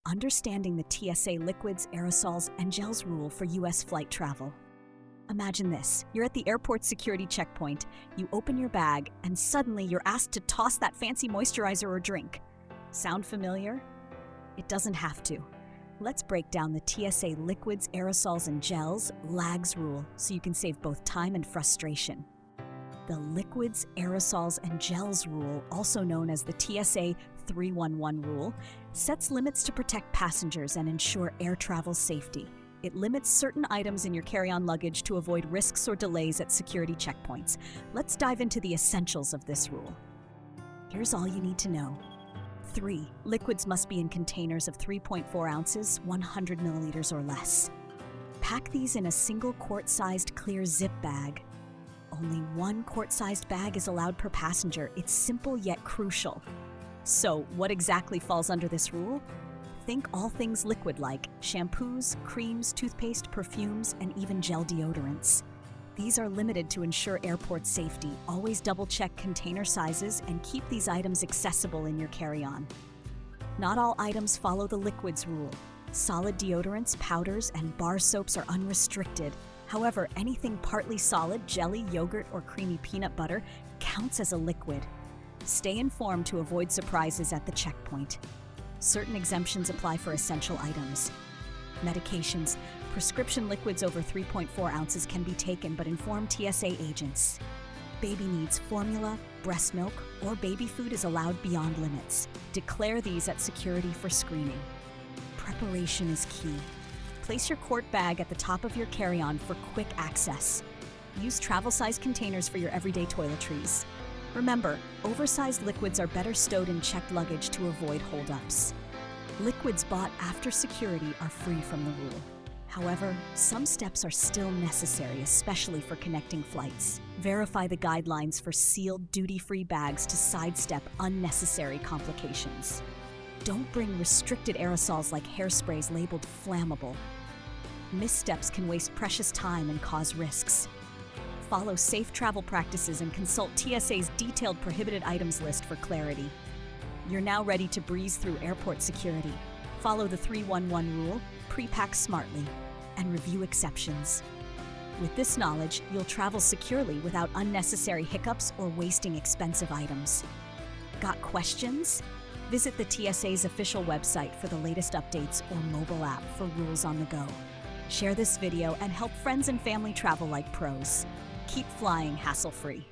understanding the TSA liquids, aerosols, and gels rule for U.S. flight travel. Imagine this. You're at the airport security checkpoint, you open your bag, and suddenly you're asked to toss that fancy moisturizer or drink. Sound familiar? It doesn't have to. Let's break down the TSA liquids, aerosols, and gels (LAGS) rule so you can save both time and frustration. The liquids, aerosols, and gels rule, also known as the TSA 311 rule, sets limits to protect passengers and ensure air travel safety. It limits certain items in your carry-on luggage to avoid risks or delays at security checkpoints. Let's dive into the essentials of this rule. Here's all you need to know. 3. Liquids must be in containers of 3.4 ounces, 100 milliliters or less. Pack these in a single quart-sized clear zip bag. Only one quart-sized bag is allowed per passenger. It's simple yet crucial. So, what exactly falls under this rule? Think all things liquid like shampoos, creams, toothpaste, perfumes, and even gel deodorants. These are limited to ensure airport safety. Always double-check container sizes and keep these items accessible in your carry-on. Not all items follow the liquids rule. Solid deodorants, powders, and bar soaps are unrestricted. However, anything partly solid, jelly, yogurt, or creamy peanut butter counts as a liquid. Stay informed to avoid surprises at the checkpoint. Certain exemptions apply for essential items. Medications. Prescription liquids over 3.4 ounces can be taken, but inform TSA agents. Baby needs formula, breast milk, or baby food is allowed beyond limits. Declare these at security for screening. Preparation is key. Place your quart bag at the top of your carry-on for quick access. Use travel-sized containers for your everyday toiletries. Remember, oversized liquids are better stowed in checked luggage to avoid holdups. Liquids bought after security are free from the rule. However, some steps are still necessary, especially for connecting flights. Verify the guidelines for sealed duty-free bags to sidestep unnecessary complications. Don't bring restricted aerosols like hairsprays labeled flammable. Missteps can waste precious time and cause risks. Follow safe travel practices and consult TSA's detailed prohibited items list for clarity. You're now ready to breeze through airport security. Follow the 311 rule, pre-pack smartly, and review exceptions. With this knowledge, you'll travel securely without unnecessary hiccups or wasting expensive items. Got questions? Visit the TSA's official website for the latest updates or mobile app for rules on the go. Share this video and help friends and family travel like pros. Keep flying hassle-free.